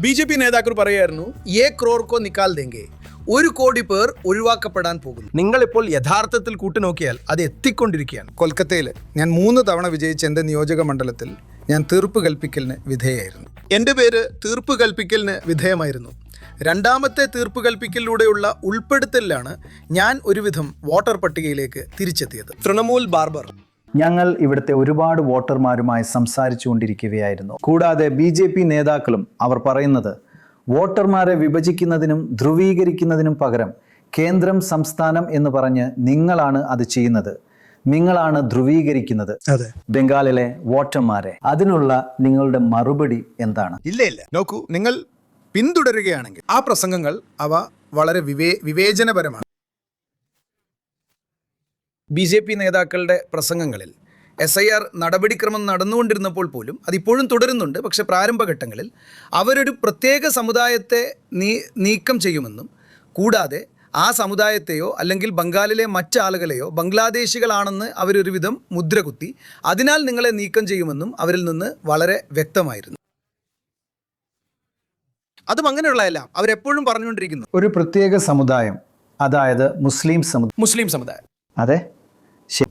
BJP നേതാക്കൾ പറയായിരുന്നു ഏ ക്രോർക്കോ നിക്കാൽ ദേങ്കെ, 1 കോടി പേർ ഒഴിവാക്കപ്പെടാൻ പോകുന്നു. നിങ്ങളിപ്പോൾ യഥാർത്ഥത്തിൽ കൂട്ടുനോക്കിയാൽ അത് എത്തിക്കൊണ്ടിരിക്കുകയാണ്. കൊൽക്കത്തയിൽ ഞാൻ 3 തവണ വിജയിച്ച എൻ്റെ നിയോജക മണ്ഡലത്തിൽ ഞാൻ തീർപ്പ് കൽപ്പിക്കലിന് വിധേയമായിരുന്നു. എൻ്റെ പേര് തീർപ്പ് കൽപ്പിക്കലിന് വിധേയമായിരുന്നു. രണ്ടാമത്തെ തീർപ്പ് കൽപ്പിക്കലിലൂടെയുള്ള ഉൾപ്പെടുത്തലിലാണ് ഞാൻ ഒരുവിധം വോട്ടർ പട്ടികയിലേക്ക് തിരിച്ചെത്തിയത്. തൃണമൂൽ ബാർബർ: ഞങ്ങൾ ഇവിടുത്തെ ഒരുപാട് വോട്ടർമാരുമായി സംസാരിച്ചു കൊണ്ടിരിക്കുകയായിരുന്നു. കൂടാതെ BJP നേതാക്കളും അവർ പറയുന്നത് വോട്ടർമാരെ വിഭജിക്കുന്നതിനും ധ്രുവീകരിക്കുന്നതിനും പകരം കേന്ദ്രം സംസ്ഥാനം എന്ന് പറഞ്ഞ് നിങ്ങളാണ് അത് ചെയ്യുന്നത്, നിങ്ങളാണ് ധ്രുവീകരിക്കുന്നത് ബംഗാളിലെ വോട്ടർമാരെ. അതിനുള്ള നിങ്ങളുടെ മറുപടി എന്താണ്? ഇല്ല നോക്കൂ, നിങ്ങൾ പിന്തുടരുകയാണെങ്കിൽ ആ പ്രസംഗങ്ങൾ അവ വളരെ വിവേചനപരമാണ്. BJP നേതാക്കളുടെ പ്രസംഗങ്ങളിൽ SIR നടപടിക്രമം നടന്നുകൊണ്ടിരുന്നപ്പോൾ പോലും അതിപ്പോഴും തുടരുന്നുണ്ട്. പക്ഷെ പ്രാരംഭഘട്ടങ്ങളിൽ അവരൊരു പ്രത്യേക സമുദായത്തെ നീക്കം ചെയ്യുമെന്നും കൂടാതെ ആ സമുദായത്തെയോ അല്ലെങ്കിൽ ബംഗാളിലെ മറ്റാളുകളെയോ ബംഗ്ലാദേശികളാണെന്ന് അവരൊരുവിധം മുദ്ര കുത്തി അതിനാൽ നിങ്ങളെ നീക്കം ചെയ്യുമെന്നും അവരിൽ നിന്ന് വളരെ വ്യക്തമായിരുന്നു. അതും അങ്ങനെയുള്ളതല്ല, അവരെപ്പോഴും പറഞ്ഞുകൊണ്ടിരിക്കുന്നു ഒരു പ്രത്യേക സമുദായം, അതായത് മുസ്ലിം സമുദായം. അതെ.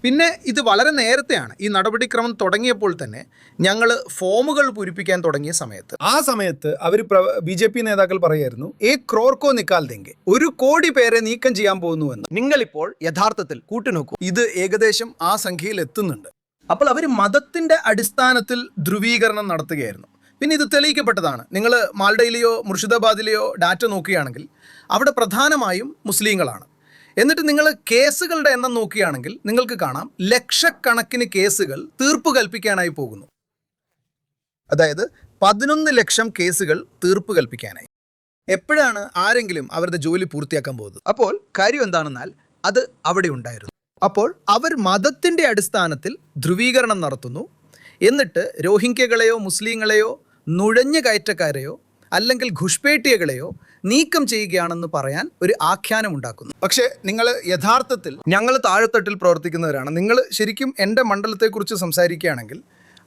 പിന്നെ ഇത് വളരെ നേരത്തെയാണ്. ഈ നടപടിക്രമം തുടങ്ങിയപ്പോൾ തന്നെ ഞങ്ങൾ ഫോമുകൾ പൂരിപ്പിക്കാൻ തുടങ്ങിയ സമയത്ത് അവർ BJP നേതാക്കൾ പറയായിരുന്നു ഏ ക്രോർക്കോ നിക്കാൽ ദേങ്കെ, 1 കോടി പേരെ നീക്കം ചെയ്യാൻ പോകുന്നുവെന്ന്. നിങ്ങളിപ്പോൾ യഥാർത്ഥത്തിൽ കൂട്ടുനോക്കൂ, ഇത് ഏകദേശം ആ സംഖ്യയിൽ എത്തുന്നുണ്ട്. അപ്പോൾ അവർ മതത്തിന്റെ അടിസ്ഥാനത്തിൽ ധ്രുവീകരണം നടത്തുകയായിരുന്നു. പിന്നെ ഇത് തെളിയിക്കപ്പെട്ടതാണ്. നിങ്ങൾ മാൽഡയിലെയോ മുർഷിദാബാദിലെയോ ഡാറ്റ നോക്കുകയാണെങ്കിൽ അവിടെ പ്രധാനമായും മുസ്ലിങ്ങളാണ്. എന്നിട്ട് നിങ്ങൾ കേസുകളുടെ എണ്ണം നോക്കുകയാണെങ്കിൽ നിങ്ങൾക്ക് കാണാം ലക്ഷക്കണക്കിന് കേസുകൾ തീർപ്പ് കൽപ്പിക്കാനായി പോകുന്നു. അതായത് 11 ലക്ഷം കേസുകൾ തീർപ്പ് കൽപ്പിക്കാനായി. എപ്പോഴാണ് ആരെങ്കിലും അവരുടെ ജോലി പൂർത്തിയാക്കാൻ പോകുന്നത്? അപ്പോൾ കാര്യം എന്താണെന്നാൽ അത് അവിടെ ഉണ്ടായിരുന്നു. അപ്പോൾ അവർ മതത്തിൻ്റെ അടിസ്ഥാനത്തിൽ ധ്രുവീകരണം നടത്തുന്നു. എന്നിട്ട് രോഹിംഗ്യകളെയോ മുസ്ലിങ്ങളെയോ നുഴഞ്ഞ കയറ്റക്കാരെയോ അല്ലെങ്കിൽ ഘുഷ്പേട്ടിയകളെയോ നീക്കം ചെയ്യുകയാണെന്ന് പറയാൻ ഒരു ആഖ്യാനം ഉണ്ടാക്കുന്നു. പക്ഷേ നിങ്ങൾ യഥാർത്ഥത്തിൽ ഞങ്ങൾ താഴെത്തട്ടിൽ പ്രവർത്തിക്കുന്നവരാണ്. നിങ്ങൾ ശരിക്കും എൻ്റെ മണ്ഡലത്തെക്കുറിച്ച് സംസാരിക്കുകയാണെങ്കിൽ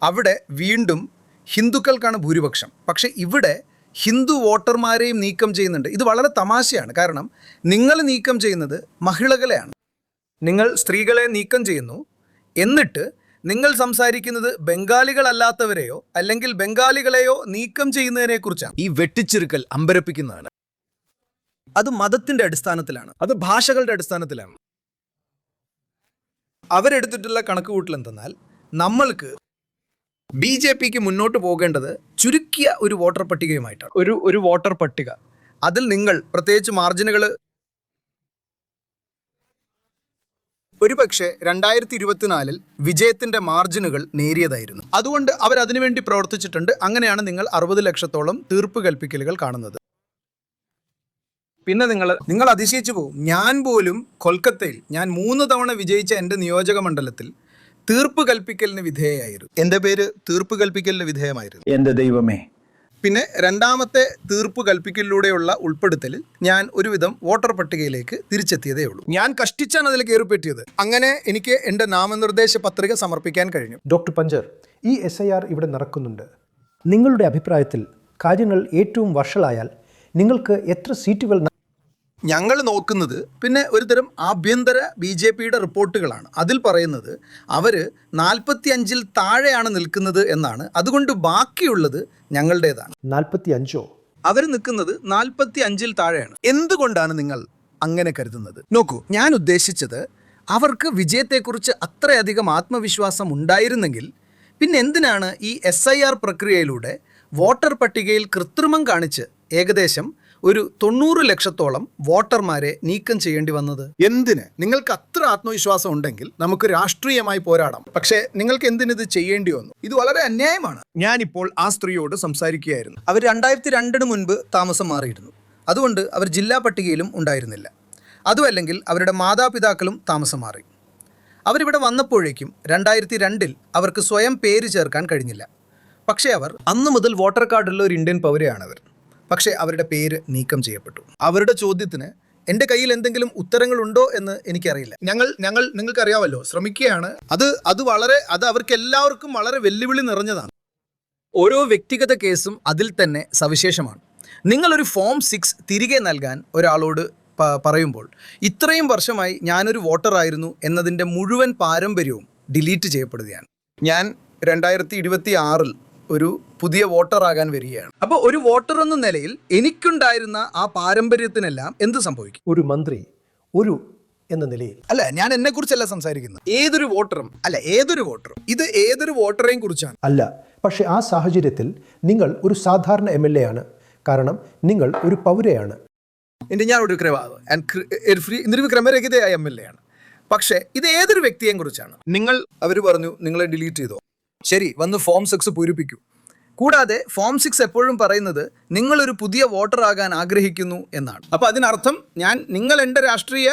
അവിടെ വീണ്ടും ഹിന്ദുക്കൾക്കാണ് ഭൂരിപക്ഷം. പക്ഷേ ഇവിടെ ഹിന്ദു വോട്ടർമാരെയും നീക്കം ചെയ്യുന്നുണ്ട്. ഇത് വളരെ തമാശയാണ്. കാരണം നിങ്ങൾ നീക്കം ചെയ്യുന്നത് മഹിളകളെയാണ്, നിങ്ങൾ സ്ത്രീകളെ നീക്കം ചെയ്യുന്നു. എന്നിട്ട് നിങ്ങൾ സംസാരിക്കുന്നത് ബംഗാളികളല്ലാത്തവരെയോ അല്ലെങ്കിൽ ബംഗാളികളെയോ നീക്കം ചെയ്യുന്നതിനെക്കുറിച്ചാണ്. ഈ വെട്ടിച്ചിരുക്കൽ അമ്പരപ്പിക്കുന്നതാണ്. അത് മതത്തിൻ്റെ അടിസ്ഥാനത്തിലാണ്, അത് ഭാഷകളുടെ അടിസ്ഥാനത്തിലാണ്. അവരെടുത്തിട്ടുള്ള കണക്കുകൂട്ടൽ എന്തെന്നാൽ നമ്മൾക്ക് BJPക്ക് മുന്നോട്ട് പോകേണ്ടത് ചുരുക്കിയ ഒരു വോട്ടർ പട്ടികയുമായിട്ടാണ്. ഒരു വോട്ടർ പട്ടിക, അതിൽ നിങ്ങൾ പ്രത്യേകിച്ച് മാർജിനുകൾ ഒരുപക്ഷെ 2024 വിജയത്തിൻ്റെ മാർജിനുകൾ നേരിയതായിരുന്നു. അതുകൊണ്ട് അവരതിനുവേണ്ടി പ്രവർത്തിച്ചിട്ടുണ്ട്. അങ്ങനെയാണ് നിങ്ങൾ 60 ലക്ഷത്തോളം തീർപ്പ് കൽപ്പിക്കലുകൾ കാണുന്നത്. പിന്നെ നിങ്ങൾ അതിശയിച്ചു പോകും. ഞാൻ പോലും കൊൽക്കത്തയിൽ ഞാൻ 3 തവണ വിജയിച്ച എൻ്റെ നിയോജക മണ്ഡലത്തിൽ തീർപ്പ് കൽപ്പിക്കലിന് വിധേയമായിരുന്നു. എൻ്റെ പേര് തീർപ്പ് കൽപ്പിക്കലിന് വിധേയമായിരുന്നു. എൻ്റെ ദൈവമേ. പിന്നെ രണ്ടാമത്തെ തീർപ്പ് കൽപ്പിക്കലിലൂടെയുള്ള ഉൾപ്പെടുത്തലിൽ ഞാൻ ഒരുവിധം വോട്ടർ പട്ടികയിലേക്ക് തിരിച്ചെത്തിയതേ ഉള്ളൂ. ഞാൻ കഷ്ടിച്ചാണ് അതിൽ കയറിപ്പറ്റിയത്. അങ്ങനെ എനിക്ക് എൻ്റെ നാമനിർദ്ദേശ പത്രിക സമർപ്പിക്കാൻ കഴിഞ്ഞു. ഡോക്ടർ പഞ്ചർ, ഈ SIR ഇവിടെ നടക്കുന്നുണ്ട്. നിങ്ങളുടെ അഭിപ്രായത്തിൽ കാര്യങ്ങൾ ഏറ്റവും വഷളായാൽ നിങ്ങൾക്ക് എത്ര സീറ്റുകൾ? ഞങ്ങൾ നോക്കുന്നത് പിന്നെ ഒരുതരം ആഭ്യന്തര BJPയുടെ റിപ്പോർട്ടുകളാണ്. അതിൽ പറയുന്നത് അവർ 45-ൽ താഴെയാണ് നിൽക്കുന്നത് എന്നാണ്. അതുകൊണ്ട് ബാക്കിയുള്ളത് ഞങ്ങളുടേതാണ്. 45ഓ? അവർ നിൽക്കുന്നത് 45-ൽ താഴെയാണ്. എന്തുകൊണ്ടാണ് നിങ്ങൾ അങ്ങനെ കരുതുന്നത്? നോക്കൂ, ഞാൻ ഉദ്ദേശിച്ചത് അവർക്ക് വിജയത്തെക്കുറിച്ച് അത്രയധികം ആത്മവിശ്വാസം ഉണ്ടായിരുന്നെങ്കിൽ പിന്നെ എന്തിനാണ് ഈ SIR പ്രക്രിയയിലൂടെ വോട്ടർ പട്ടികയിൽ കൃത്രിമം കാണിച്ച് ഏകദേശം ഒരു 90 ലക്ഷത്തോളം വോട്ടർമാരെ നീക്കം ചെയ്യേണ്ടി വന്നത്? എന്തിന്? നിങ്ങൾക്ക് അത്ര ആത്മവിശ്വാസം ഉണ്ടെങ്കിൽ നമുക്ക് രാഷ്ട്രീയമായി പോരാടാം. പക്ഷേ നിങ്ങൾക്ക് എന്തിനിത് ചെയ്യേണ്ടി വന്നു? ഇത് വളരെ അന്യായമാണ്. ഞാനിപ്പോൾ ആ സ്ത്രീയോട് സംസാരിക്കുകയായിരുന്നു. അവർ 2002 മുൻപ് താമസം മാറിയിരുന്നു. അതുകൊണ്ട് അവർ ജില്ലാ പട്ടികയിലും ഉണ്ടായിരുന്നില്ല. അതുമല്ലെങ്കിൽ അവരുടെ മാതാപിതാക്കളും താമസം മാറി. അവരിവിടെ വന്നപ്പോഴേക്കും 2002-ൽ അവർക്ക് സ്വയം പേര് ചേർക്കാൻ കഴിഞ്ഞില്ല. പക്ഷേ അവർ അന്നു മുതൽ വോട്ടർ കാർഡുള്ള ഒരു ഇന്ത്യൻ പൗരയാണവർ. പക്ഷേ അവരുടെ പേര് നീക്കം ചെയ്യപ്പെട്ടു. അവരുടെ ചോദ്യത്തിന് എൻ്റെ കയ്യിൽ എന്തെങ്കിലും ഉത്തരങ്ങളുണ്ടോ എന്ന് എനിക്കറിയില്ല. ഞങ്ങൾ നിങ്ങൾക്കറിയാമല്ലോ, ശ്രമിക്കുകയാണ്. അത് അവർക്ക് എല്ലാവർക്കും വളരെ വെല്ലുവിളി നിറഞ്ഞതാണ്. ഓരോ വ്യക്തിഗത കേസും അതിൽ തന്നെ സവിശേഷമാണ്. നിങ്ങളൊരു ഫോം 6 തിരികെ നൽകാൻ ഒരാളോട് പറയുമ്പോൾ ഇത്രയും വർഷമായി ഞാനൊരു വോട്ടറായിരുന്നു എന്നതിൻ്റെ മുഴുവൻ പാരമ്പര്യവും ഡിലീറ്റ് ചെയ്യപ്പെടുകയാണ്. ഞാൻ 2026 ഒരു പുതിയ വോട്ടറാകാൻ വരികയാണ്. അപ്പോൾ ഒരു വോട്ടർ എന്ന നിലയിൽ എനിക്കുണ്ടായിരുന്ന ആ പാരമ്പര്യത്തിനെല്ലാം എന്ത് സംഭവിക്കും? ഒരു മന്ത്രി എന്ന നിലയിൽ അല്ല, ഞാൻ എന്നെക്കുറിച്ചല്ല സംസാരിക്കുന്നത്. ഏതൊരു വോട്ടറും ഇത് ഏതൊരു വോട്ടറെയും കുറിച്ചാണ്. അല്ല, പക്ഷേ ആ സാഹചര്യത്തിൽ നിങ്ങൾ ഒരു സാധാരണ MLA ആണ്. കാരണം നിങ്ങൾ ഒരു പൗരയാണ്. ഞാൻ ഒരു ക്രമരഹിതയായ MLA ആണ്. പക്ഷേ ഇത് ഏതൊരു വ്യക്തിയെയും കുറിച്ചാണ്. അവർ പറഞ്ഞു നിങ്ങളെ ഡിലീറ്റ് ചെയ്തോ, ശരി, വന്ന് ഫോം 6 പൂരിപ്പിക്കൂ. കൂടാതെ ഫോം 6 എപ്പോഴും പറയുന്നത് നിങ്ങളൊരു പുതിയ വോട്ടർ ആകാൻ ആഗ്രഹിക്കുന്നു എന്നാണ്. അപ്പോൾ അതിനർത്ഥം നിങ്ങൾ എൻ്റെ രാഷ്ട്രീയ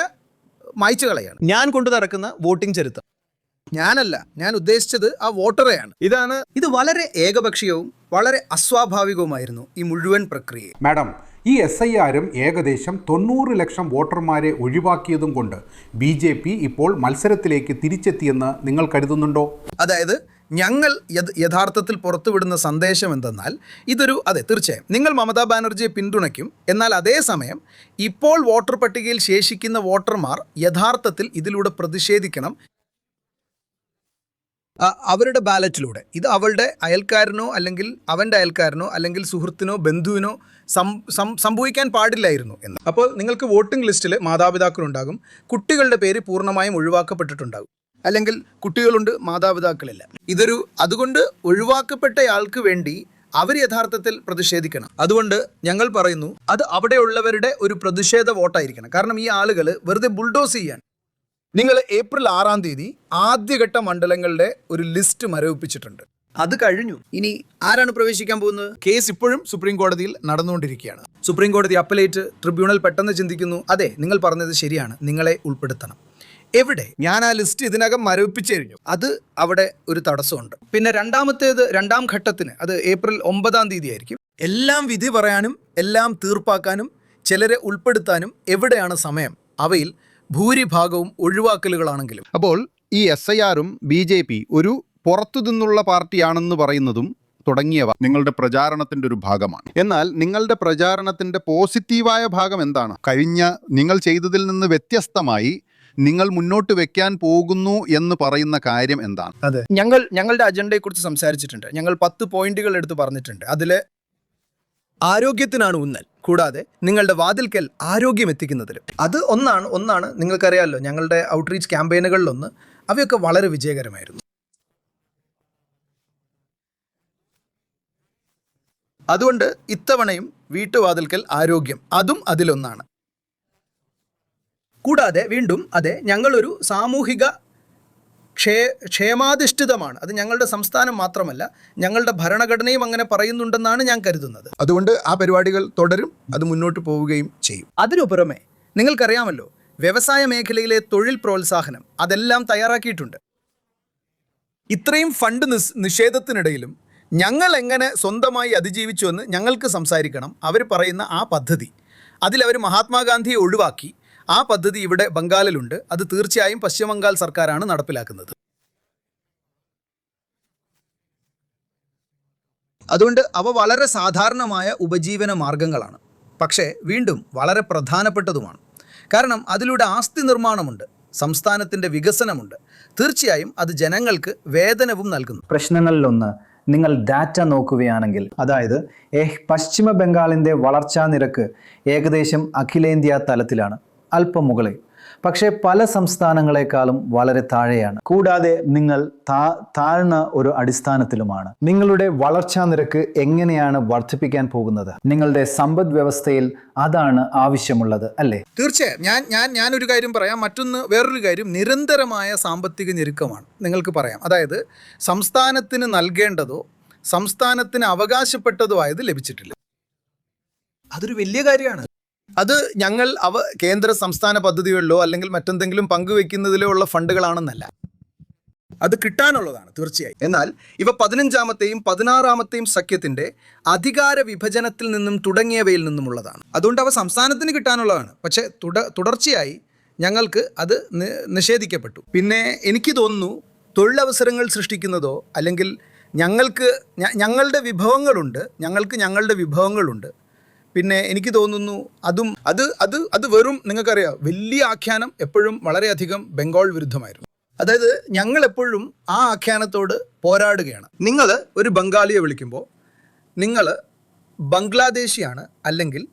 മായ്ച്ചു കളയാണ്. ഞാൻ കൊണ്ടു നടക്കുന്ന വോട്ടിംഗ് ചരിത്രം ഞാനല്ല, ഞാൻ ഉദ്ദേശിച്ചത് ആ വോട്ടറെയാണ്. ഇത് വളരെ ഏകപക്ഷീയവും വളരെ അസ്വാഭാവികവുമായിരുന്നു ഈ മുഴുവൻ പ്രക്രിയ. മാഡം, ഈ SIRും ഏകദേശം 90 ലക്ഷം വോട്ടർമാരെ ഒഴിവാക്കിയതും കൊണ്ട് BJP ഇപ്പോൾ മത്സരത്തിലേക്ക് തിരിച്ചെത്തിയെന്ന് നിങ്ങൾ കരുതുന്നുണ്ടോ? അതായത് ഞങ്ങൾ യഥാർത്ഥത്തിൽ പുറത്തുവിടുന്ന സന്ദേശം എന്തെന്നാൽ തീർച്ചയായും നിങ്ങൾ മമതാ ബാനർജിയെ പിന്തുണയ്ക്കും. എന്നാൽ അതേസമയം ഇപ്പോൾ വോട്ടർ പട്ടികയിൽ ശേഷിക്കുന്ന വോട്ടർമാർ യഥാർത്ഥത്തിൽ ഇതിലൂടെ പ്രതിഷേധിക്കണം. അവരുടെ ബാലറ്റിലൂടെ ഇത് അവളുടെ അയൽക്കാരനോ അല്ലെങ്കിൽ അവൻ്റെ അയൽക്കാരനോ അല്ലെങ്കിൽ സുഹൃത്തിനോ ബന്ധുവിനോ സംഭവിക്കാൻ പാടില്ലായിരുന്നു എന്ന്. അപ്പോൾ നിങ്ങൾക്ക് വോട്ടിംഗ് ലിസ്റ്റിൽ മാതാപിതാക്കളുണ്ടാകും, കുട്ടികളുടെ പേര് പൂർണ്ണമായും ഒഴിവാക്കപ്പെട്ടിട്ടുണ്ടാകും, അല്ലെങ്കിൽ കുട്ടികളുണ്ട് മാതാപിതാക്കളില്ല. അതുകൊണ്ട് ഒഴിവാക്കപ്പെട്ടയാൾക്ക് വേണ്ടി അവർ യഥാർത്ഥത്തിൽ പ്രതിഷേധിക്കണം. അതുകൊണ്ട് ഞങ്ങൾ പറയുന്നു അത് അവിടെയുള്ളവരുടെ ഒരു പ്രതിഷേധ വോട്ടായിരിക്കണം. കാരണം ഈ ആളുകൾ വെറുതെ ബുൾഡോസ് ചെയ്യാൻ. നിങ്ങൾ ഏപ്രിൽ 6-ാം തീയതി ആദ്യഘട്ട മണ്ഡലങ്ങളുടെ ഒരു ലിസ്റ്റ് മരവിപ്പിച്ചിട്ടുണ്ട്. അത് കഴിഞ്ഞു. ഇനി ആരാണ് പ്രവേശിക്കാൻ പോകുന്നത്? കേസ് ഇപ്പോഴും സുപ്രീം കോടതിയിൽ നടന്നുകൊണ്ടിരിക്കുകയാണ്. സുപ്രീം കോടതി അപ്പലേറ്റ് ട്രിബ്യൂണൽ പെട്ടെന്ന് ചിന്തിക്കുന്നു, അതെ നിങ്ങൾ പറഞ്ഞത് ശരിയാണ്, നിങ്ങളെ ഉൾപ്പെടുത്തണം. എവിടെ? ഞാൻ ആ ലിസ്റ്റ് ഇതിനകം മരവിപ്പിച്ചു കഴിഞ്ഞു. അത് അവിടെ ഒരു തടസ്സമുണ്ട്. പിന്നെ രണ്ടാം ഘട്ടത്തിന് അത് ഏപ്രിൽ 9-ാം തീയതി ആയിരിക്കും. എല്ലാം വിധി പറയാനും എല്ലാം തീർപ്പാക്കാനും ചിലരെ ഉൾപ്പെടുത്താനും എവിടെയാണ് സമയം? അവയിൽ ഭൂരിഭാഗവും ഒഴിവാക്കലുകളാണെങ്കിലും. അപ്പോൾ ഈ SIRും BJP ഒരു പുറത്തു നിന്നുള്ള പാർട്ടിയാണെന്ന് പറയുന്നതും തുടങ്ങിയവ നിങ്ങളുടെ പ്രചാരണത്തിൻ്റെ ഒരു ഭാഗമാണ്. എന്നാൽ നിങ്ങളുടെ പ്രചാരണത്തിൻ്റെ പോസിറ്റീവായ ഭാഗം എന്താണ്? കഴിഞ്ഞ നിങ്ങൾ ചെയ്തതിൽ നിന്ന് വ്യത്യസ്തമായി നിങ്ങൾ മുന്നോട്ട് വെക്കാൻ പോകുന്നു എന്ന് പറയുന്ന കാര്യം എന്താണ്? അതെ, ഞങ്ങളുടെ അജണ്ടയെക്കുറിച്ച് സംസാരിച്ചിട്ടുണ്ട്. ഞങ്ങൾ 10 പോയിന്റുകൾ എടുത്ത് പറഞ്ഞിട്ടുണ്ട്. അതിൽ ആരോഗ്യത്തിനാണ് ഊന്നൽ, കൂടാതെ നിങ്ങളുടെ വാതിൽക്കൽ ആരോഗ്യം എത്തിക്കുന്നതിലും. അത് ഒന്നാണ് നിങ്ങൾക്കറിയാമല്ലോ, ഞങ്ങളുടെ ഔട്ട്റീച്ച് ക്യാമ്പയിനുകളിലൊന്ന് അവയൊക്കെ വളരെ വിജയകരമായിരുന്നു. അതുകൊണ്ട് ഇത്തവണയും വീട്ടുവാതിൽക്കൽ ആരോഗ്യം അതും അതിലൊന്നാണ്. കൂടാതെ വീണ്ടും ഞങ്ങളൊരു സാമൂഹിക ക്ഷേമാധിഷ്ഠിതമാണ്. അത് ഞങ്ങളുടെ സംസ്ഥാനം മാത്രമല്ല, ഞങ്ങളുടെ ഭരണഘടനയും അങ്ങനെ പറയുന്നുണ്ടെന്നാണ് ഞാൻ കരുതുന്നത്. അതുകൊണ്ട് ആ പരിപാടികൾ തുടരും, അത് മുന്നോട്ട് പോവുകയും ചെയ്യും. അതിനു പുറമെ നിങ്ങൾക്കറിയാമല്ലോ, വ്യവസായ മേഖലയിലെ തൊഴിൽ പ്രോത്സാഹനം അതെല്ലാം തയ്യാറാക്കിയിട്ടുണ്ട്. ഇത്രയും ഫണ്ട് നിഷേധത്തിനിടയിലും ഞങ്ങൾ എങ്ങനെ സ്വന്തമായി അതിജീവിച്ചുവെന്ന് ഞങ്ങൾക്ക് സംസാരിക്കണം. അവർ പറയുന്ന ആ പദ്ധതി, അതിലവർ മഹാത്മാഗാന്ധിയെ ഒഴിവാക്കി. ആ പദ്ധതി ഇവിടെ ബംഗാളിലുണ്ട്. അത് തീർച്ചയായും പശ്ചിമ ബംഗാൾ സർക്കാരാണ് നടപ്പിലാക്കുന്നത്. അതുകൊണ്ട് അവ വളരെ സാധാരണമായ ഉപജീവന മാർഗങ്ങളാണ്. പക്ഷേ വീണ്ടും വളരെ പ്രധാനപ്പെട്ടതുമാണ്. കാരണം അതിലൂടെ ആസ്തി നിർമ്മാണമുണ്ട്, സംസ്ഥാനത്തിൻ്റെ വികസനമുണ്ട്. തീർച്ചയായും അത് ജനങ്ങൾക്ക് വേതനവും നൽകുന്നു. പ്രശ്നങ്ങളിലൊന്ന് നിങ്ങൾ ഡാറ്റ നോക്കുകയാണെങ്കിൽ, അതായത് പശ്ചിമ ബംഗാളിൻ്റെ വളർച്ചാ നിരക്ക് ഏകദേശം അഖിലേന്ത്യാ തലത്തിലാണ്, അല്പം മുകളിൽ. പക്ഷേ പല സംസ്ഥാനങ്ങളെക്കാളും വളരെ താഴെയാണ്. കൂടാതെ നിങ്ങൾ താഴ്ന്ന ഒരു അടിസ്ഥാനത്തിലുമാണ്. നിങ്ങളുടെ വളർച്ചാ നിരക്ക് എങ്ങനെയാണ് വർദ്ധിപ്പിക്കാൻ പോകുന്നത്? നിങ്ങളുടെ സമ്പദ് വ്യവസ്ഥയിൽ അതാണ് ആവശ്യമുള്ളത്, അല്ലേ? തീർച്ചയായും. ഞാനൊരു കാര്യം പറയാം. വേറൊരു കാര്യം, നിരന്തരമായ സാമ്പത്തിക ഞെരുക്കമാണ്. നിങ്ങൾക്ക് പറയാം, അതായത് സംസ്ഥാനത്തിന് നൽകേണ്ടതോ സംസ്ഥാനത്തിന് അവകാശപ്പെട്ടതോ ആയത് ലഭിച്ചിട്ടില്ല. അതൊരു വലിയ കാര്യമാണ്. അത് ഞങ്ങൾ കേന്ദ്ര സംസ്ഥാന പദ്ധതികളിലോ അല്ലെങ്കിൽ മറ്റെന്തെങ്കിലും പങ്കുവെക്കുന്നതിലോ ഉള്ള ഫണ്ടുകളാണെന്നല്ല, അത് കിട്ടാനുള്ളതാണ് തീർച്ചയായും. എന്നാൽ ഇവ 15-ാമത്തെയും 16-ാമത്തെയും സഖ്യത്തിൻ്റെ അധികാര വിഭജനത്തിൽ നിന്നും തുടങ്ങിയവയിൽ നിന്നുമുള്ളതാണ്. അതുകൊണ്ട് അവ സംസ്ഥാനത്തിന് കിട്ടാനുള്ളതാണ്. പക്ഷേ തുടർച്ചയായി ഞങ്ങൾക്ക് അത് നിഷേധിക്കപ്പെട്ടു. പിന്നെ എനിക്ക് തോന്നുന്നു തൊഴിലവസരങ്ങൾ സൃഷ്ടിക്കുന്നതോ അല്ലെങ്കിൽ ഞങ്ങൾക്ക് ഞങ്ങളുടെ വിഭവങ്ങളുണ്ട്. പിന്നെ എനിക്ക് തോന്നുന്നു അത് വെറും നിങ്ങൾക്കറിയാം വലിയ ആഖ്യാനം എപ്പോഴും വളരെയധികം ബംഗാൾ വിരുദ്ധമായിരുന്നു. അതായത് ഞങ്ങൾ എപ്പോഴും ആ ആഖ്യാനത്തോട് പോരാടുകയാണ്. നിങ്ങൾ ഒരു ബംഗാളിയെ വിളിക്കുമ്പോൾ നിങ്ങൾ ബംഗ്ലാദേശിയാണ് അല്ലെങ്കിൽ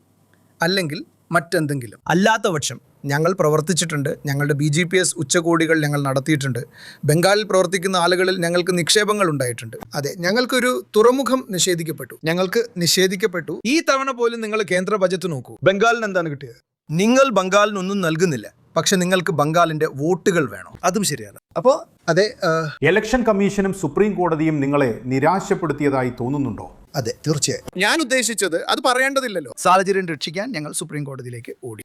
മറ്റെന്തെങ്കിലും. അല്ലാത്ത പക്ഷം ഞങ്ങൾ പ്രവർത്തിച്ചിട്ടുണ്ട്. ഞങ്ങളുടെ BGPS ഉച്ചകോടികൾ ഞങ്ങൾ നടത്തിയിട്ടുണ്ട്. ബംഗാളിൽ പ്രവർത്തിക്കുന്ന ആളുകളിൽ ഞങ്ങൾക്ക് നിക്ഷേപങ്ങൾ ഉണ്ടായിട്ടുണ്ട്. അതെ, ഞങ്ങൾക്കൊരു തുറമുഖം നിഷേധിക്കപ്പെട്ടു. ഈ തവണ പോലും നിങ്ങൾ കേന്ദ്ര ബജറ്റ് നോക്കൂ. ബംഗാളിന് എന്താണ് കിട്ടിയത്? നിങ്ങൾ ബംഗാളിനൊന്നും നൽകുന്നില്ല, പക്ഷെ നിങ്ങൾക്ക് ബംഗാളിന്റെ വോട്ടുകൾ വേണം. അതും ശരിയാണ്. അപ്പോൾ അതെ, ഇലക്ഷൻ കമ്മീഷനും സുപ്രീം കോടതിയും നിങ്ങളെ നിരാശപ്പെടുത്തിയതായി തോന്നുന്നുണ്ടോ? അതെ, തീർച്ചയായും. ഞാൻ ഉദ്ദേശിച്ചത് അത് പറയേണ്ടതില്ലല്ലോ. സാഹചര്യം രക്ഷിക്കാൻ ഞങ്ങൾ സുപ്രീം കോടതിയിലേക്ക് ഓടി.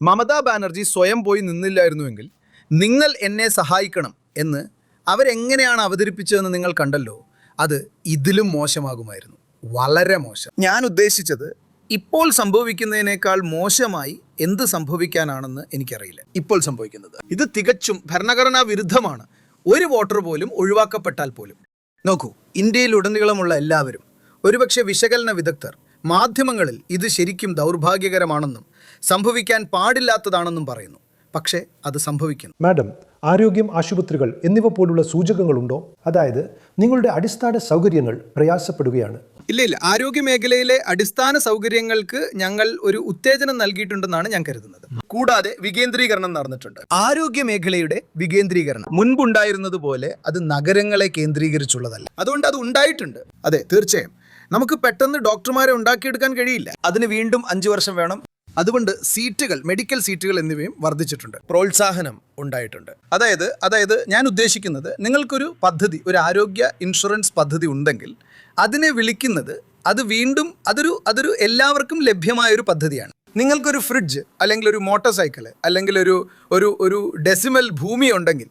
മമതാ ബാനർജി സ്വയം പോയി നിന്നില്ലായിരുന്നുവെങ്കിൽ നിങ്ങൾ എന്നെ സഹായിക്കണം എന്ന് അവരെങ്ങനെയാണ് അവതരിപ്പിച്ചതെന്ന് നിങ്ങൾ കണ്ടല്ലോ. അത് ഇതിലും മോശമാകുമായിരുന്നു, വളരെ മോശം. ഞാൻ ഉദ്ദേശിച്ചത് ഇപ്പോൾ സംഭവിക്കുന്നതിനേക്കാൾ മോശമായി എന്ത് സംഭവിക്കാനാണെന്ന് എനിക്കറിയില്ല ഇപ്പോൾ സംഭവിക്കുന്നത്. ഇത് തികച്ചും ഭരണഘടനാ വിരുദ്ധമാണ്. ഒരു വോട്ടർ പോലും ഒഴിവാക്കപ്പെട്ടാൽ പോലും. നോക്കൂ, ഇന്ത്യയിലുടനീളമുള്ള എല്ലാവരും, ഒരുപക്ഷെ വിശകലന വിദഗ്ധർ, മാധ്യമങ്ങളിൽ ഇത് ശരിക്കും ദൗർഭാഗ്യകരമാണെന്നും സംഭവിക്കാൻ പാടില്ലാത്തതാണെന്നും പറയുന്നു. പക്ഷേ അത് സംഭവിക്കുന്നു. മാഡം, ആരോഗ്യം, ആശുപത്രികൾ എന്നിവ പോലുള്ള സൂചകങ്ങളുണ്ടോ? അതായത് നിങ്ങളുടെ അടിസ്ഥാന സൗകര്യങ്ങൾ പ്രയാസപ്പെടുകയാണ്. ഇല്ല, ആരോഗ്യ മേഖലയിലെ അടിസ്ഥാന സൗകര്യങ്ങൾക്ക് ഞങ്ങൾ ഒരു ഉത്തേജനം നൽകിയിട്ടുണ്ടെന്നാണ് ഞാൻ കരുതുന്നത്. കൂടാതെ വികേന്ദ്രീകരണം നടന്നിട്ടുണ്ട്. ആരോഗ്യ മേഖലയുടെ വികേന്ദ്രീകരണം മുൻപുണ്ടായിരുന്നത് പോലെ അത് നഗരങ്ങളെ കേന്ദ്രീകരിച്ചുള്ളതല്ല. അതുകൊണ്ട് അത് ഉണ്ടായിട്ടുണ്ട്. അതെ, തീർച്ചയായും. നമുക്ക് പെട്ടെന്ന് ഡോക്ടർമാരെ ഉണ്ടാക്കിയെടുക്കാൻ കഴിയില്ല. അതിന് വീണ്ടും 5 വർഷം വേണം. അതുകൊണ്ട് സീറ്റുകൾ, മെഡിക്കൽ സീറ്റുകൾ എന്നിവയും വർദ്ധിച്ചിട്ടുണ്ട്. പ്രോത്സാഹനം ഉണ്ടായിട്ടുണ്ട്. അതായത് ഞാൻ ഉദ്ദേശിക്കുന്നത്, നിങ്ങൾക്കൊരു പദ്ധതി, ഒരു ആരോഗ്യ ഇൻഷുറൻസ് പദ്ധതി ഉണ്ടെങ്കിൽ അതിനെ വിളിക്കുന്നത് അത് വീണ്ടും അതൊരു എല്ലാവർക്കും ലഭ്യമായൊരു പദ്ധതിയാണ്. നിങ്ങൾക്കൊരു ഫ്രിഡ്ജ് അല്ലെങ്കിൽ ഒരു മോട്ടോർ സൈക്കിൾ അല്ലെങ്കിൽ ഒരു ഡെസിമൽ ഭൂമി ഉണ്ടെങ്കിൽ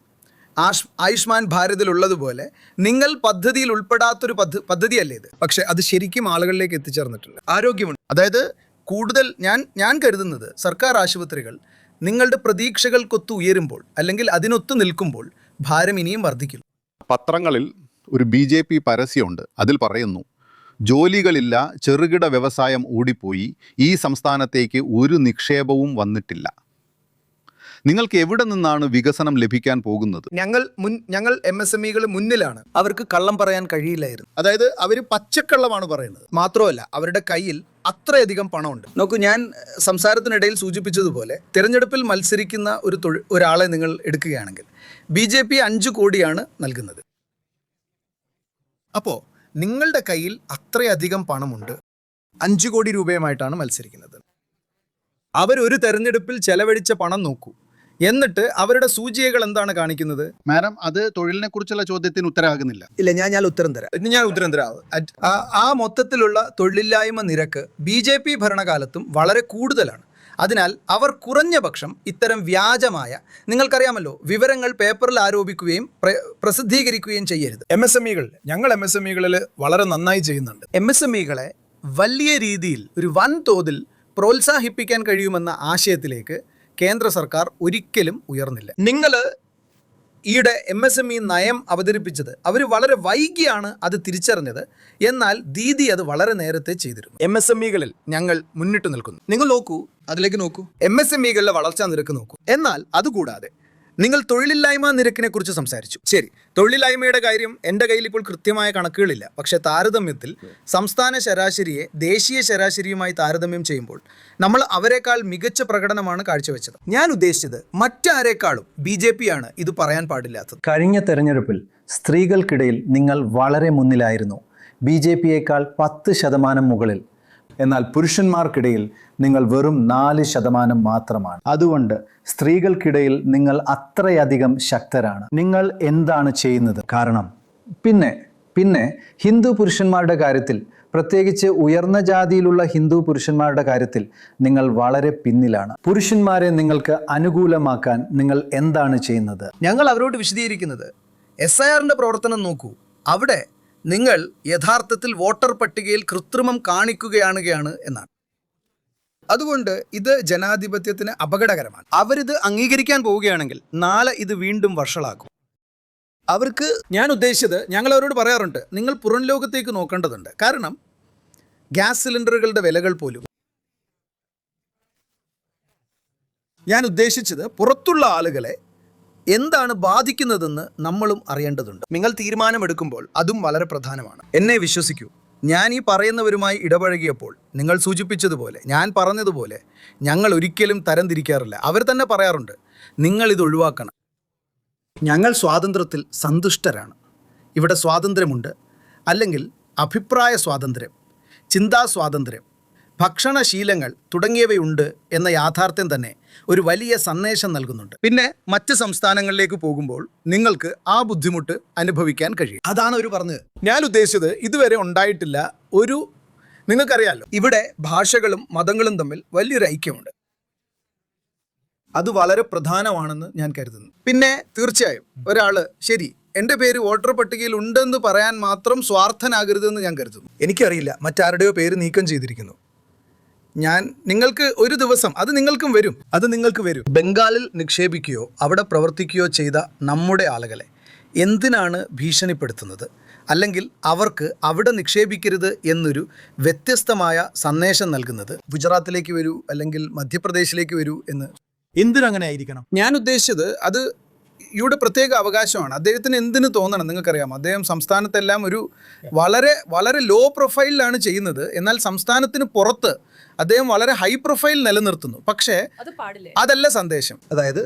ആയുഷ്മാൻ ഭാരതിലുള്ളതുപോലെ നിങ്ങൾ പദ്ധതിയിൽ ഉൾപ്പെടാത്തൊരു പദ്ധതിയല്ലേ ഇത്. പക്ഷെ അത് ശരിക്കും ആളുകളിലേക്ക് എത്തിച്ചേർന്നിട്ടില്ല. ആരോഗ്യമുണ്ട്. അതായത് കൂടുതൽ ഞാൻ കരുതുന്നത് സർക്കാർ ആശുപത്രികൾ നിങ്ങളുടെ പ്രതീക്ഷകൾക്കൊത്ത് ഉയരുമ്പോൾ അല്ലെങ്കിൽ അതിനൊത്ത് നിൽക്കുമ്പോൾ ഭാരം ഇനിയും വർദ്ധിക്കും. പത്രങ്ങളിൽ ഒരു BJP പരസ്യമുണ്ട്. അതിൽ പറയുന്നു, ജോലികളില്ല, ചെറുകിട വ്യവസായം ഓടിപ്പോയി, ഈ സംസ്ഥാനത്തേക്ക് ഒരു നിക്ഷേപവും വന്നിട്ടില്ല. നിങ്ങൾക്ക് എവിടെ നിന്നാണ് വികസനം ലഭിക്കാൻ പോകുന്നത്? ഞങ്ങൾ MSMEകൾ മുന്നിലാണ്. അവർക്ക് കള്ളം പറയാൻ കഴിയില്ലായിരുന്നു. അതായത് അവർ പച്ചക്കള്ളമാണ് പറയുന്നത്. മാത്രമല്ല അവരുടെ കയ്യിൽ അത്രയധികം പണമുണ്ട്. നോക്കൂ, ഞാൻ സംസാരത്തിനിടയിൽ സൂചിപ്പിച്ചതുപോലെ തിരഞ്ഞെടുപ്പിൽ മത്സരിക്കുന്ന ഒരാളെ നിങ്ങൾ എടുക്കുകയാണെങ്കിൽ BJP 5 കോടിയാണ് നൽകുന്നത്. അപ്പോൾ നിങ്ങളുടെ കയ്യിൽ അത്രയധികം പണമുണ്ട്. 5 കോടി രൂപയുമായിട്ടാണ് മത്സരിക്കുന്നത്. അവരൊരു തെരഞ്ഞെടുപ്പിൽ ചെലവഴിച്ച പണം നോക്കൂ. എന്നിട്ട് അവരുടെ സൂചികകൾ എന്താണ് കാണിക്കുന്നത്? മാഡം, അത് തൊഴിലിനെ കുറിച്ചുള്ള ചോദ്യത്തിന് ഉത്തരവാകുന്നില്ല. ഇല്ല, ഞാൻ ഉത്തരം തരാം. ആ മൊത്തത്തിലുള്ള തൊഴിലില്ലായ്മ നിരക്ക് BJP ഭരണകാലത്തും വളരെ കൂടുതലാണ്. അതിനാൽ അവർ കുറഞ്ഞ പക്ഷം ഇത്തരം വ്യാജമായ, നിങ്ങൾക്കറിയാമല്ലോ, വിവരങ്ങൾ പേപ്പറിൽ ആരോപിക്കുകയും പ്രസിദ്ധീകരിക്കുകയും ചെയ്യരുത്. ഞങ്ങൾ MSMEകളിൽ വളരെ നന്നായി ചെയ്യുന്നുണ്ട്. MSMEകളെ വലിയ രീതിയിൽ, ഒരു വൻതോതിൽ പ്രോത്സാഹിപ്പിക്കാൻ കഴിയുമെന്ന ആശയത്തിലേക്ക് കേന്ദ്ര സർക്കാർ ഒരിക്കലും ഉയർന്നില്ല. നിങ്ങൾ ഈയിടെ MSME നയം അവതരിപ്പിച്ചത് അവർ വളരെ വൈകിയാണ് അത് തിരിച്ചറിഞ്ഞത്. എന്നാൽ ദീദി അത് വളരെ നേരത്തെ ചെയ്തിരുന്നു. MSMEകളിൽ ഞങ്ങൾ മുന്നിട്ട് നിൽക്കുന്നു. നിങ്ങൾ നോക്കൂ, അതിലേക്ക് നോക്കൂ, MSMEകളിലെ വളർച്ചാ നിരക്ക് നോക്കൂ. എന്നാൽ അതുകൂടാതെ നിങ്ങൾ തൊഴിലില്ലായ്മ നിരക്കിനെ കുറിച്ച് സംസാരിച്ചു. ശരി, തൊഴിലില്ലായ്മയുടെ കാര്യം എൻ്റെ കയ്യിൽ ഇപ്പോൾ കൃത്യമായ കണക്കുകളില്ല. പക്ഷേ താരതമ്യത്തിൽ സംസ്ഥാന ശരാശരിയെ ദേശീയ ശരാശരിയുമായി താരതമ്യം ചെയ്യുമ്പോൾ നമ്മൾ അവരെക്കാൾ മികച്ച പ്രകടനമാണ് കാഴ്ചവെച്ചത്. ഞാൻ ഉദ്ദേശിച്ചത് മറ്റാരേക്കാളും BJP ആണ് ഇത് പറയാൻ പാടില്ലാത്തത്. കഴിഞ്ഞ തെരഞ്ഞെടുപ്പിൽ സ്ത്രീകൾക്കിടയിൽ നിങ്ങൾ വളരെ മുന്നിലായിരുന്നു, BJPയേക്കാൾ 10% മുകളിൽ. എന്നാൽ പുരുഷന്മാർക്കിടയിൽ നിങ്ങൾ വെറും 4% മാത്രമാണ്. അതുകൊണ്ട് സ്ത്രീകൾക്കിടയിൽ നിങ്ങൾ അത്രയധികം ശക്തരാണ്. നിങ്ങൾ എന്താണ് ചെയ്യുന്നത്? കാരണം പിന്നെ ഹിന്ദു പുരുഷന്മാരുടെ കാര്യത്തിൽ, പ്രത്യേകിച്ച് ഉയർന്ന ജാതിയിലുള്ള ഹിന്ദു പുരുഷന്മാരുടെ കാര്യത്തിൽ നിങ്ങൾ വളരെ പിന്നിലാണ്. പുരുഷന്മാരെ നിങ്ങൾക്ക് അനുകൂലമാക്കാൻ നിങ്ങൾ എന്താണ് ചെയ്യുന്നത്? ഞങ്ങൾ അവരോട് വിശദീകരിക്കുന്നത്, SIRന്റെ പ്രവർത്തനം നോക്കൂ. അവിടെ നിങ്ങൾ യഥാർത്ഥത്തിൽ വോട്ടർ പട്ടികയിൽ കൃത്രിമം കാണിക്കുകയാണ് എന്നാണ്. അതുകൊണ്ട് ഇത് ജനാധിപത്യത്തിന് അപകടകരമാണ്. അവരിത് അംഗീകരിക്കാൻ പോവുകയാണെങ്കിൽ നാളെ ഇത് വീണ്ടും വഷളാക്കും. ഞാൻ ഉദ്ദേശിച്ചത്, ഞങ്ങൾ അവരോട് പറയാറുണ്ട്, നിങ്ങൾ പുറം ലോകത്തേക്ക് നോക്കേണ്ടതുണ്ട്. കാരണം ഗ്യാസ് സിലിണ്ടറുകളുടെ വിലകൾ പോലും. ഞാൻ ഉദ്ദേശിച്ചത് പുറത്തുള്ള ആളുകളെ എന്താണ് ബാധിക്കുന്നതെന്ന് നമ്മളും അറിയേണ്ടതുണ്ട്. നിങ്ങൾ തീരുമാനമെടുക്കുമ്പോൾ അതും വളരെ പ്രധാനമാണ്. എന്നെ വിശ്വസിക്കൂ, ഞാൻ ഈ പറയുന്നവരുമായി ഇടപഴകിയപ്പോൾ നിങ്ങൾ സൂചിപ്പിച്ചതുപോലെ, ഞാൻ പറഞ്ഞതുപോലെ ഞങ്ങൾ ഒരിക്കലും തരംതിരിക്കാറില്ല. അവർ തന്നെ പറയാറുണ്ട്, നിങ്ങളിത് ഒഴിവാക്കണം. ഞങ്ങൾ സ്വാതന്ത്ര്യത്തിൽ സന്തുഷ്ടരാണ്. ഇവിടെ സ്വാതന്ത്ര്യമുണ്ട്, അല്ലെങ്കിൽ അഭിപ്രായ സ്വാതന്ത്ര്യം, ചിന്താ സ്വാതന്ത്ര്യം, ഭക്ഷണശീലങ്ങൾ തുടങ്ങിയവയുണ്ട് എന്ന യാഥാർത്ഥ്യം തന്നെ ഒരു വലിയ സന്ദേശം നൽകുന്നുണ്ട്. പിന്നെ മറ്റ് സംസ്ഥാനങ്ങളിലേക്ക് പോകുമ്പോൾ നിങ്ങൾക്ക് ആ ബുദ്ധിമുട്ട് അനുഭവിക്കാൻ കഴിയും. അതാണ് അവർ പറഞ്ഞത്. ഞാൻ ഉദ്ദേശിച്ചത് ഇതുവരെ ഉണ്ടായിട്ടില്ല ഒരു, നിങ്ങൾക്കറിയാലോ, ഇവിടെ ഭാഷകളും മതങ്ങളും തമ്മിൽ വലിയൊരു ഐക്യമുണ്ട്. അത് വളരെ പ്രധാനമാണെന്ന് ഞാൻ കരുതുന്നു. പിന്നെ തീർച്ചയായും ഒരാൾ ശരി എൻ്റെ പേര് വോട്ടർ പട്ടികയിൽ ഉണ്ടെന്ന് പറയാൻ മാത്രം സ്വാർത്ഥനാകരുതെന്ന് ഞാൻ കരുതുന്നു. എനിക്കറിയില്ല, മറ്റാരുടെയോ പേര് നീക്കം ചെയ്തിരിക്കുന്നു. നിങ്ങൾക്ക് ഒരു ദിവസം അത് നിങ്ങൾക്ക് വരും. ബംഗാളിൽ നിക്ഷേപിക്കുകയോ അവിടെ പ്രവർത്തിക്കുകയോ ചെയ്ത നമ്മുടെ ആളുകളെ എന്തിനാണ് ഭീഷണിപ്പെടുത്തുന്നത്? അല്ലെങ്കിൽ അവർക്ക് അവിടെ നിക്ഷേപിക്കരുത് എന്നൊരു വ്യത്യസ്തമായ സന്ദേശം നൽകുന്നത്? ഗുജറാത്തിലേക്ക് വരൂ, അല്ലെങ്കിൽ മധ്യപ്രദേശിലേക്ക് വരൂ എന്ന് എന്തിനങ്ങനെ ആയിരിക്കണം? ഞാൻ ഉദ്ദേശിച്ചത് അത് ഇവിടെ പ്രത്യേക അവകാശമാണ്. അദ്ദേഹത്തിന് എന്തിനു തോന്നണം? നിങ്ങൾക്കറിയാം, അദ്ദേഹം സംസ്ഥാനത്തെല്ലാം ഒരു വളരെ വളരെ ലോ പ്രൊഫൈലിലാണ് ചെയ്യുന്നത്. എന്നാൽ സംസ്ഥാനത്തിന് പുറത്ത് അദ്ദേഹം വളരെ ഹൈ പ്രൊഫൈൽ നിലനിർത്തുന്നു. പക്ഷേ അതല്ല സന്ദേശം. അതായത്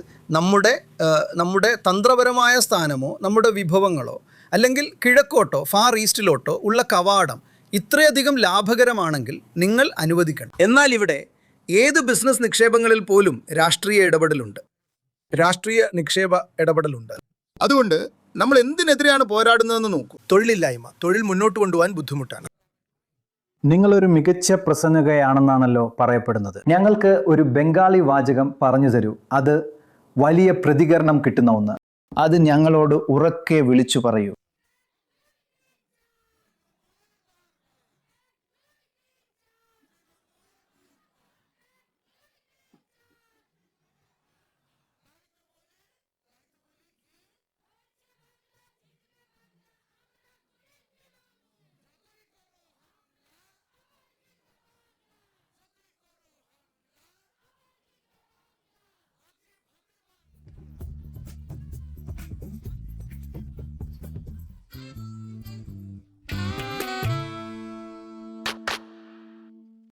നമ്മുടെ തന്ത്രപരമായ സ്ഥാനമോ നമ്മുടെ വിഭവങ്ങളോ അല്ലെങ്കിൽ കിഴക്കോട്ടോ ഫാർ ഈസ്റ്റിലോട്ടോ ഉള്ള കവാടം ഇത്രയധികം ലാഭകരമാണെങ്കിൽ നിങ്ങൾ അനുവദിക്കണം. എന്നാൽ ഇവിടെ ഏത് ബിസിനസ് നിക്ഷേപങ്ങളിൽ പോലും രാഷ്ട്രീയ നിക്ഷേപ ഇടപെടലുണ്ട്. അതുകൊണ്ട് നമ്മൾ എന്തിനെതിരെയാണ് പോരാടുന്നതെന്ന് നോക്കൂ. തൊഴിലില്ലായ്മ, തൊഴിൽ മുന്നോട്ട് കൊണ്ടുപോകാൻ ബുദ്ധിമുട്ടാണ്. നിങ്ങളൊരു മികച്ച പ്രസംഗകയാണെന്നാണല്ലോ പറയപ്പെടുന്നത്. ഞങ്ങൾക്ക് ഒരു ബംഗാളി വാചകം പറഞ്ഞു തരൂ, അത് വലിയ പ്രതികരണം കിട്ടുന്ന ഒന്ന്. അത് ഞങ്ങളോട് ഉറക്കെ വിളിച്ചു പറയൂ.